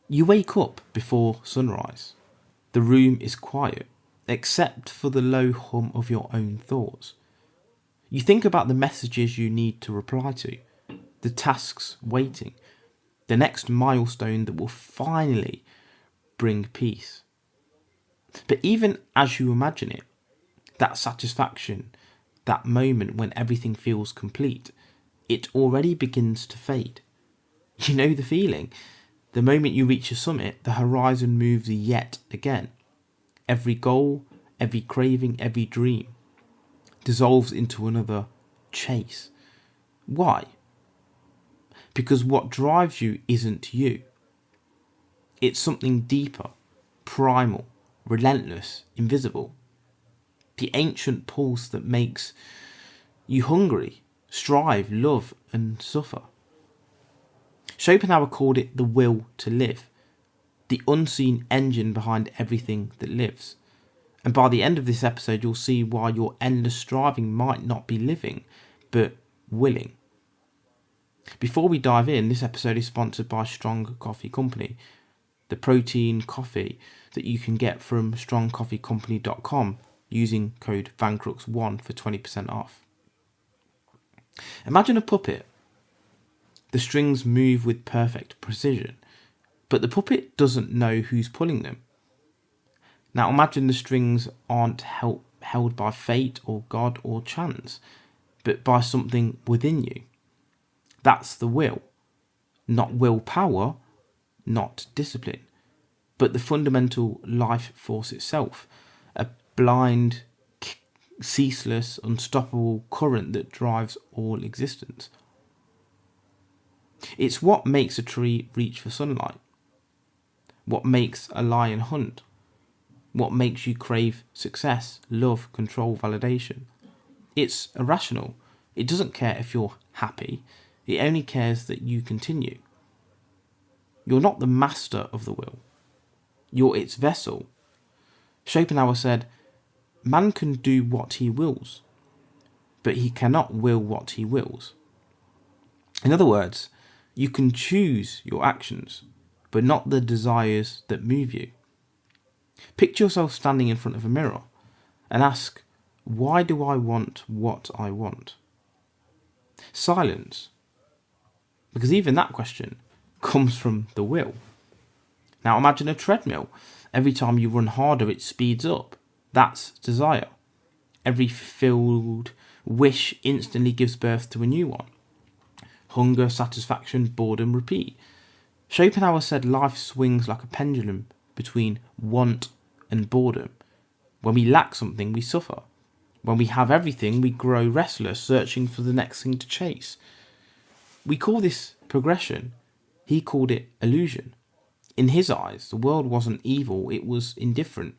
You wake up before sunrise. The room is quiet, except for the low hum of your own thoughts. You think about the messages you need to reply to, the tasks waiting, the next milestone that will finally bring peace. But even as you imagine it, that satisfaction, that moment when everything feels complete, it already begins to fade. You know the feeling. The moment you reach a summit, the horizon moves yet again. Every goal, every craving, every dream dissolves into another chase. Why? Because what drives you isn't you. It's something deeper, primal, relentless, invisible. The ancient pulse that makes you hungry, strive, love, and suffer. Schopenhauer called it the will to live, the unseen engine behind everything that lives. And by the end of this episode, you'll see why your endless striving might not be living, but willing. Before we dive in, this episode is sponsored by Strong Coffee Company, the protein coffee that you can get from strongcoffeecompany.com using code Vancrux1 for 20% off. Imagine a puppet. The strings move with perfect precision, but the puppet doesn't know who's pulling them. Now imagine the strings aren't held by fate or God or chance, but by something within you. That's the will. Not willpower, not discipline, but the fundamental life force itself, a blind, ceaseless, unstoppable current that drives all existence. It's what makes a tree reach for sunlight, what makes a lion hunt, what makes you crave success, love, control, validation. It's irrational. It doesn't care if you're happy. It only cares that you continue. You're not the master of the will. You're its vessel. Schopenhauer said, man can do what he wills, but he cannot will what he wills. In other words, you can choose your actions, but not the desires that move you. Picture yourself standing in front of a mirror and ask, why do I want what I want? Silence. Because even that question comes from the will. Now imagine a treadmill. Every time you run harder, it speeds up. That's desire. Every fulfilled wish instantly gives birth to a new one. Hunger, satisfaction, boredom, repeat. Schopenhauer said life swings like a pendulum between want and boredom. When we lack something, we suffer. When we have everything, we grow restless, searching for the next thing to chase. We call this progression. He called it illusion. In his eyes, the world wasn't evil, it was indifferent.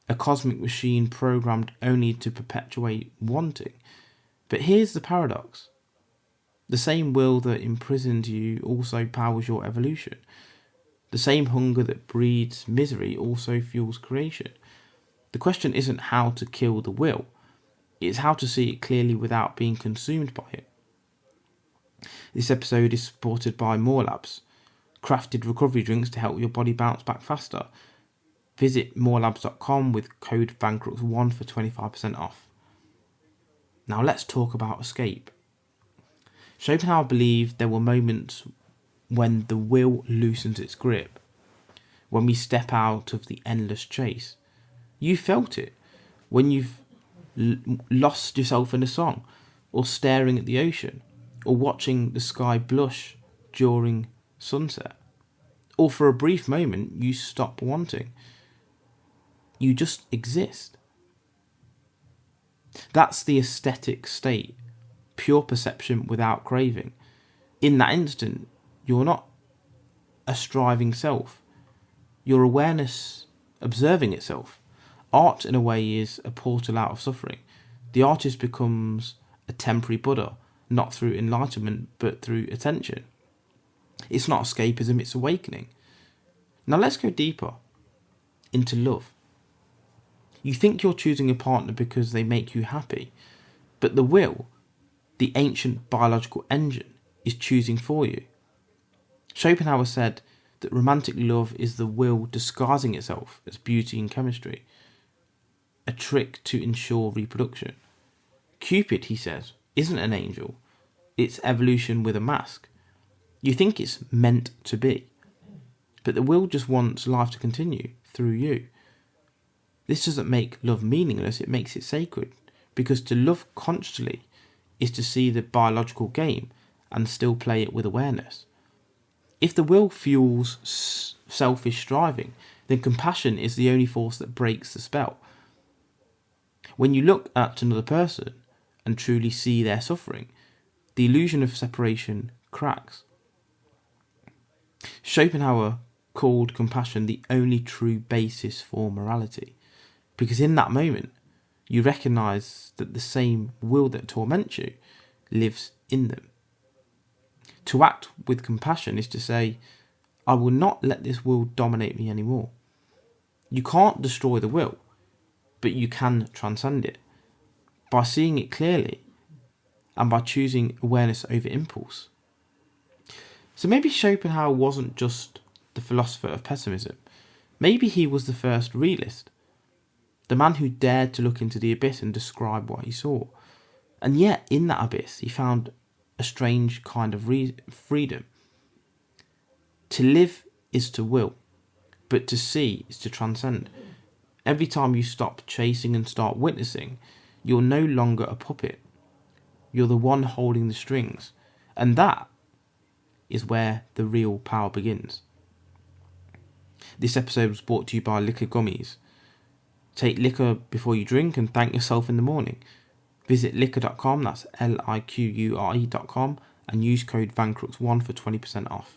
A cosmic machine programmed only to perpetuate wanting. But here's the paradox. The same will that imprisons you also powers your evolution. The same hunger that breeds misery also fuels creation. The question isn't how to kill the will, it's how to see it clearly without being consumed by it. This episode is supported by More Labs, crafted recovery drinks to help your body bounce back faster. Visit morelabs.com with code Vancrux1 for 25% off. Now let's talk about escape. Schopenhauer believed there were moments when the will loosens its grip, when we step out of the endless chase. You felt it when you've lost yourself in a song, or staring at the ocean, or watching the sky blush during sunset. Or for a brief moment, you stop wanting. You just exist. That's the aesthetic state, pure perception without craving. In that instant, you're not a striving self. Your awareness observing itself. Art, in a way, is a portal out of suffering. The artist becomes a temporary Buddha, not through enlightenment, but through attention. It's not escapism, it's awakening. Now let's go deeper into love. You think you're choosing a partner because they make you happy, but the will, the ancient biological engine, is choosing for you. Schopenhauer said, that romantic love is the will disguising itself as beauty and chemistry, a trick to ensure reproduction. Cupid, he says, isn't an angel. It's evolution with a mask. You think it's meant to be, but the will just wants life to continue through you. This doesn't make love meaningless, it makes it sacred, because to love consciously is to see the biological game and still play it with awareness. If the will fuels selfish striving, then compassion is the only force that breaks the spell. When you look at another person and truly see their suffering, the illusion of separation cracks. Schopenhauer called compassion the only true basis for morality, because in that moment you recognise that the same will that torments you lives in them. To act with compassion is to say, I will not let this will dominate me anymore. You can't destroy the will, but you can transcend it by seeing it clearly and by choosing awareness over impulse. So maybe Schopenhauer wasn't just the philosopher of pessimism. Maybe he was the first realist, the man who dared to look into the abyss and describe what he saw. And yet, in that abyss, he found a strange kind of freedom. To live is to will, but to see is to transcend. Every time you stop chasing and start witnessing, you're no longer a puppet. You're the one holding the strings. And that is where the real power begins. This episode was brought to you by Liquor Gummies. Take liquor before you drink and thank yourself in the morning. Visit liquor.com, that's liqure.com, and use code Vancrux1 for 20% off.